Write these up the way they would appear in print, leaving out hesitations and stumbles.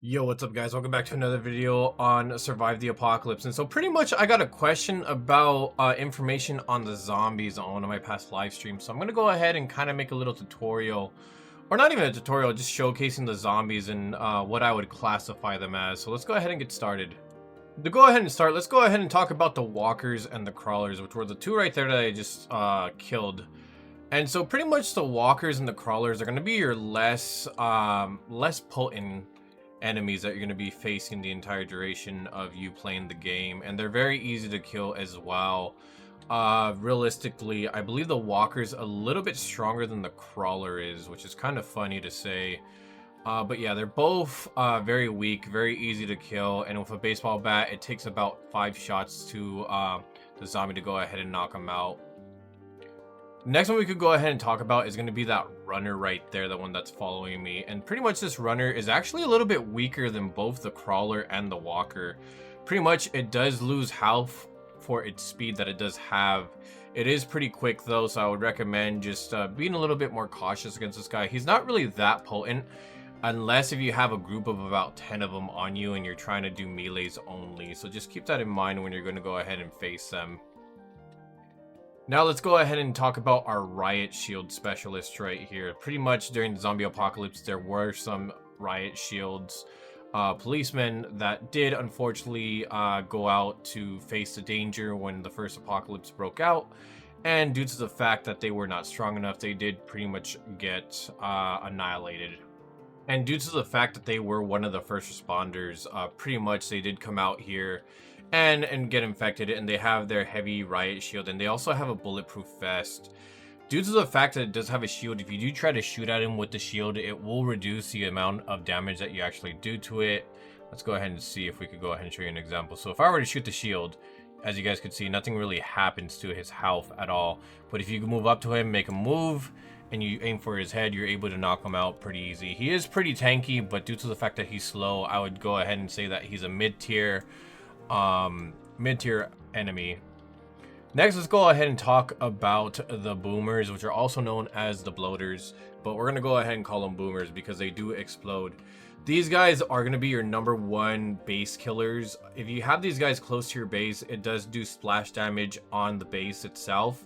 Yo, what's up guys? Welcome back to another video on Survive the Apocalypse. And so pretty much I got a question about information on the zombies on one of my past live streams. So I'm going to go ahead and kind of make a little tutorial, or not even a tutorial, just showcasing the zombies and what I would classify them as. So let's go ahead and get started. To go ahead and start, let's go ahead and talk about the walkers and the crawlers, which were the two right there that I just killed. And so pretty much the walkers and the crawlers are going to be your less potent enemies that you're going to be facing the entire duration of you playing the game, and they're very easy to kill as well. Realistically, I believe the walker's a little bit stronger than the crawler is, which is kind of funny to say. But yeah, they're both very weak, very easy to kill, and with a baseball bat it takes about 5 shots to the zombie to go ahead and knock them out. Next one we could go ahead and talk about is going to be that runner right there, the one that's following me. And pretty much this runner is actually a little bit weaker than both the crawler and the walker. Pretty much it does lose health for its speed that it does have. It is pretty quick though, so I would recommend just being a little bit more cautious against this guy. He's not really that potent unless if you have a group of about 10 of them on you and you're trying to do melees only. So just keep that in mind when you're going to go ahead and face them. Now let's go ahead and talk about our Riot Shield specialist right here. Pretty much during the zombie apocalypse, there were some Riot Shields policemen that did unfortunately go out to face the danger when the first apocalypse broke out. And due to the fact that they were not strong enough, they did pretty much get annihilated. And due to the fact that they were one of the first responders, pretty much they did come out here and get infected, and they have their heavy riot shield, and they also have a bulletproof vest. Due to the fact that it does have a shield, if you do try to shoot at him with the shield, it will reduce the amount of damage that you actually do to it. Let's go ahead and see if we could go ahead and show you an example. So if I were to shoot the shield, as you guys could see, nothing really happens to his health at all. But if you move up to him, make him move, and you aim for his head, you're able to knock him out pretty easy. He is pretty tanky, but due to the fact that he's slow, I would go ahead and say that he's a mid-tier enemy. Next, let's go ahead and talk about the boomers, which are also known as the bloaters, but we're gonna go ahead and call them boomers because they do explode. These guys are gonna be your #1 base killers. If you have these guys close to your base, it does do splash damage on the base itself.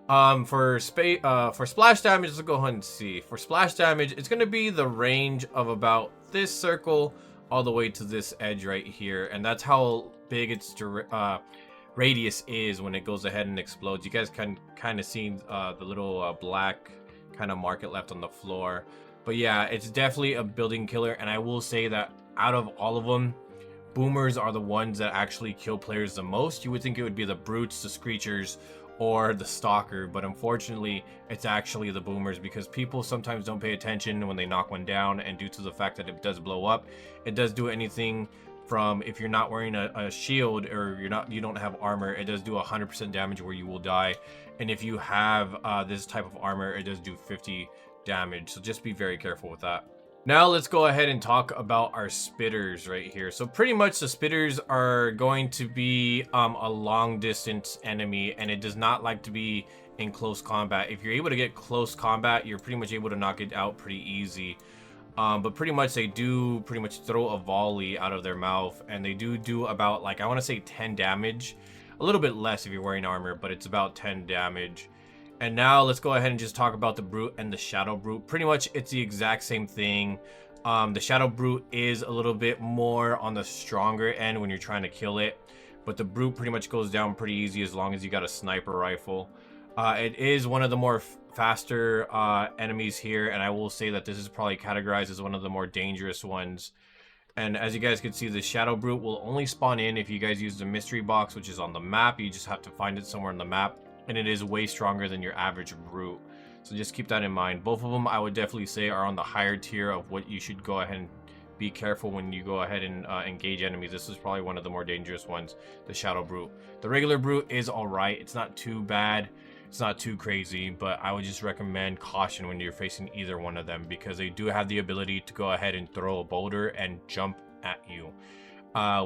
For splash damage, let's go ahead and see. For splash damage, it's gonna be the range of about this circle all the way to this edge right here, and that's how big its radius is when it goes ahead and explodes. You guys can kind of see the little black kind of mark it left on the floor. But yeah, it's definitely a building killer, and I will say that out of all of them, boomers are the ones that actually kill players the most. You would think it would be the brutes, the screechers, or the stalker, but unfortunately it's actually the boomers, because people sometimes don't pay attention when they knock one down, and due to the fact that it does blow up, it does do anything from, if you're not wearing a shield or you don't have armor, it does do 100% damage where you will die, and if you have this type of armor, it does do 50 damage, so just be very careful with that. Now let's go ahead and talk about our spitters right here. So pretty much the spitters are going to be a long distance enemy, and it does not like to be in close combat. If you're able to get close combat, you're pretty much able to knock it out pretty easy. But pretty much they do pretty much throw a volley out of their mouth, and they do about, like, I want to say 10 damage. A little bit less if you're wearing armor, but it's about 10 damage. And now let's go ahead and just talk about the brute and the shadow brute. Pretty much it's the exact same thing. The shadow brute is a little bit more on the stronger end when you're trying to kill it, but the brute pretty much goes down pretty easy as long as you got a sniper rifle. It is one of the more faster enemies here, and I will say that this is probably categorized as one of the more dangerous ones. And as you guys can see, the shadow brute will only spawn in if you guys use the mystery box, which is on the map. You just have to find it somewhere on the map, and it is way stronger than your average brute, so just keep that in mind. Both of them I would definitely say are on the higher tier of what you should go ahead and be careful when you go ahead and engage enemies. This is probably one of the more dangerous ones, the shadow brute. The regular brute is all right. It's not too bad, it's not too crazy, but I would just recommend caution when you're facing either one of them, because they do have the ability to go ahead and throw a boulder and jump at you.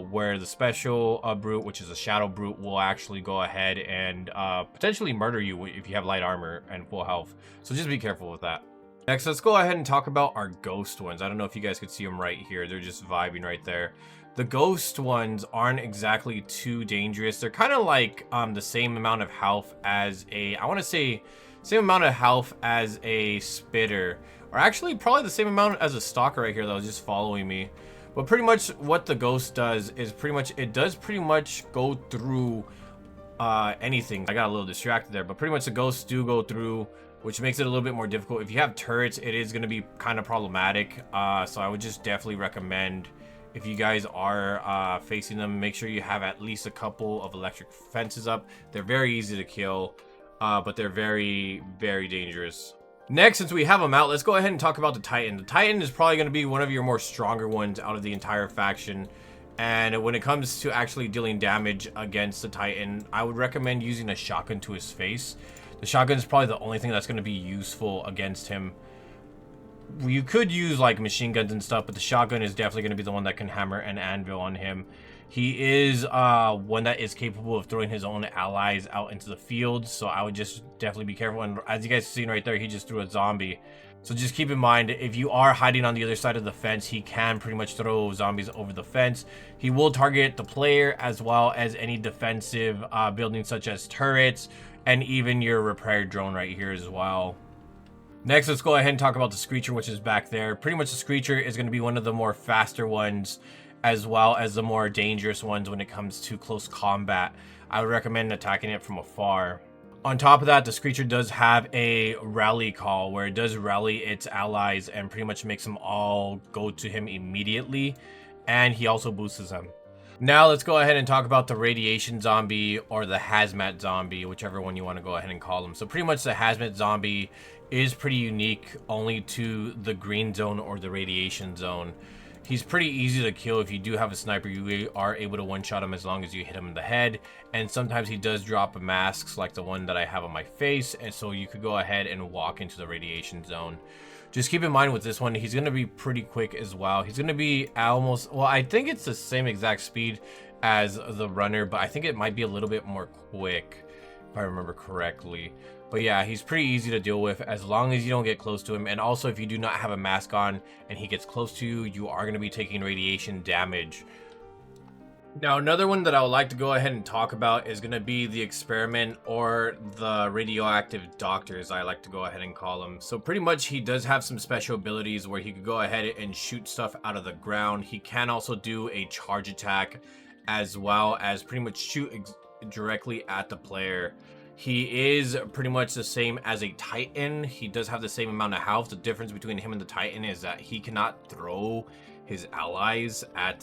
Where the special brute, which is a shadow brute, will actually go ahead and potentially murder you if you have light armor and full health. So just be careful with that. Next, let's go ahead and talk about our ghost ones. I don't know if you guys could see them right here. They're just vibing right there. The ghost ones aren't exactly too dangerous. They're kind of like the same amount of health as a, I want to say, same amount of health as a spitter. Or actually, probably the same amount as a stalker right here that was just following me. But pretty much what the ghost does is it does pretty much go through anything. I got a little distracted there, but pretty much the ghosts do go through, which makes it a little bit more difficult. If you have turrets, it is going to be kind of problematic. So I would just definitely recommend, if you guys are facing them, make sure you have at least a couple of electric fences up. They're very easy to kill, but they're very, very dangerous. Next, since we have them out, let's go ahead and talk about the Titan. The Titan is probably going to be one of your more stronger ones out of the entire faction. And when it comes to actually dealing damage against the Titan, I would recommend using a shotgun to his face. The shotgun is probably the only thing that's going to be useful against him. You could use like machine guns and stuff, but the shotgun is definitely going to be the one that can hammer an anvil on him. He is one that is capable of throwing his own allies out into the field, so I would just definitely be careful. And as you guys seen right there, he just threw a zombie. So just keep in mind, if you are hiding on the other side of the fence, he can pretty much throw zombies over the fence. He will target the player as well as any defensive buildings such as turrets and even your repair drone right here as well. Next, let's go ahead and talk about the Screecher, which is back there. Pretty much the Screecher is going to be one of the more faster ones as well as the more dangerous ones when it comes to close combat. I would recommend attacking it from afar. On top of that, the Screecher does have a rally call where it does rally its allies and pretty much makes them all go to him immediately. And he also boosts them. Now let's go ahead and talk about the Radiation Zombie or the Hazmat Zombie, whichever one you want to go ahead and call them. So pretty much the Hazmat Zombie is pretty unique only to the green zone or the radiation zone. He's pretty easy to kill. If you do have a sniper, you are able to one-shot him as long as you hit him in the head. And sometimes he does drop masks like the one that I have on my face, and so you could go ahead and walk into the radiation zone. Just keep in mind with this one, he's going to be pretty quick as well. He's going to be almost, well, I think it's the same exact speed as the runner, but I think it might be a little bit more quick if I remember correctly. But yeah, he's pretty easy to deal with as long as you don't get close to him. And also, if you do not have a mask on and he gets close to you, you are going to be taking radiation damage. Now, another one that I would like to go ahead and talk about is going to be the experiment or the radioactive doctor, as I like to go ahead and call him. So pretty much he does have some special abilities where he could go ahead and shoot stuff out of the ground. He can also do a charge attack as well as pretty much shoot directly at the player. He is pretty much the same as a Titan. He does have the same amount of health. The difference between him and the Titan is that he cannot throw his allies at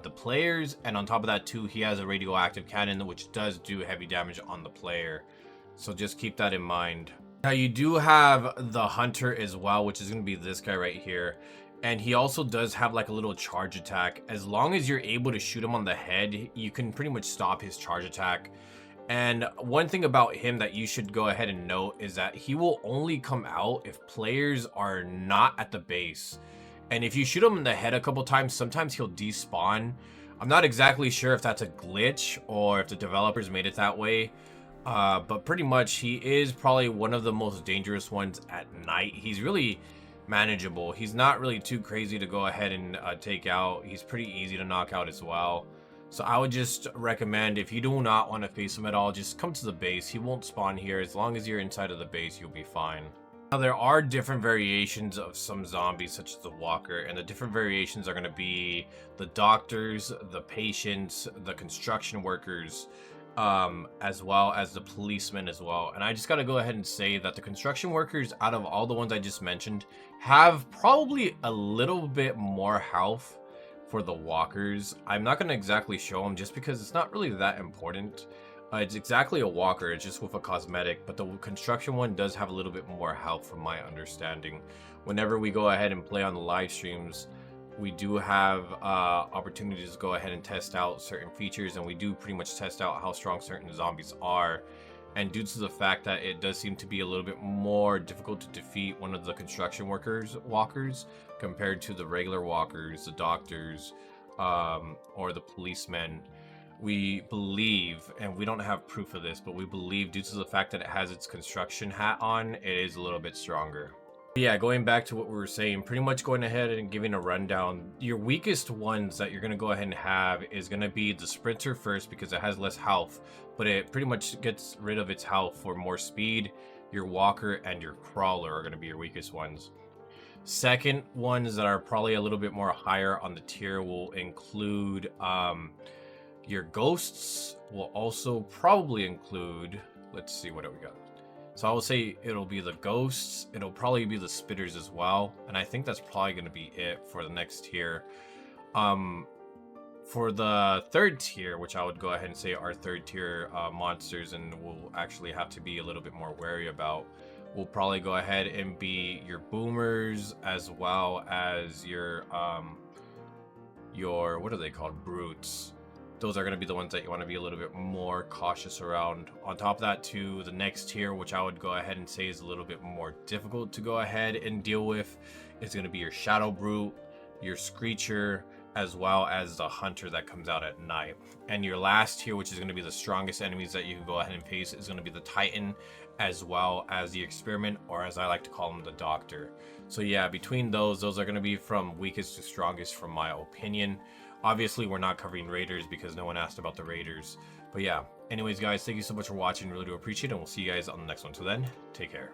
the players, and on top of that too, he has a radioactive cannon which does do heavy damage on the player, so just keep that in mind. Now you do have the hunter as well, which is going to be this guy right here, and he also does have like a little charge attack. As long as you're able to shoot him on the head, you can pretty much stop his charge attack. And one thing about him that you should go ahead and note is that he will only come out if players are not at the base. And if you shoot him in the head a couple times, sometimes he'll despawn. I'm not exactly sure if that's a glitch or if the developers made it that way. But pretty much he is probably one of the most dangerous ones at night. He's really manageable. He's not really too crazy to go ahead and take out. He's pretty easy to knock out as well. So I would just recommend, if you do not want to face him at all, just come to the base. He won't spawn here. As long as you're inside of the base, you'll be fine. Now, there are different variations of some zombies, such as the walker, and the different variations are going to be the doctors, the patients, the construction workers, as well as the policemen as well. And I just got to go ahead and say that the construction workers, out of all the ones I just mentioned, have probably a little bit more health for the walkers. I'm not going to exactly show them just because it's not really that important. It's exactly a walker, it's just with a cosmetic, but the construction one does have a little bit more health from my understanding. Whenever we go ahead and play on the live streams, we do have opportunities to go ahead and test out certain features, and we do pretty much test out how strong certain zombies are. And due to the fact that it does seem to be a little bit more difficult to defeat one of the construction walkers compared to the regular walkers, the doctors, or the policemen, we believe, and we don't have proof of this, but we believe due to the fact that it has its construction hat on, it is a little bit stronger. Yeah, going back to what we were saying, pretty much going ahead and giving a rundown. Your weakest ones that you're going to go ahead and have is going to be the Sprinter first because it has less health, but it pretty much gets rid of its health for more speed. Your Walker and your Crawler are going to be your weakest ones. Second ones that are probably a little bit more higher on the tier will include your Ghosts, will also probably include, let's see, what do we got? So I will say it'll be the Ghosts, it'll probably be the Spitters as well, and I think that's probably going to be it for the next tier. For the third tier, which I would go ahead and say are third tier monsters and we'll actually have to be a little bit more wary about, will probably go ahead and be your Boomers as well as your what are they called? Brutes. Those are going to be the ones that you want to be a little bit more cautious around. On top of that, to the next tier, which I would go ahead and say is a little bit more difficult to go ahead and deal with, is going to be your Shadow Brute, your Screecher, as well as the Hunter that comes out at night. And your last tier, which is going to be the strongest enemies that you can go ahead and face, is going to be the Titan, as well as the Experiment, or as I like to call him, the Doctor. So yeah, between those are going to be from weakest to strongest from my opinion. Obviously, we're not covering Raiders because no one asked about the Raiders. But yeah, anyways, guys, thank you so much for watching. Really do appreciate it, and we'll see you guys on the next one. Till then, take care.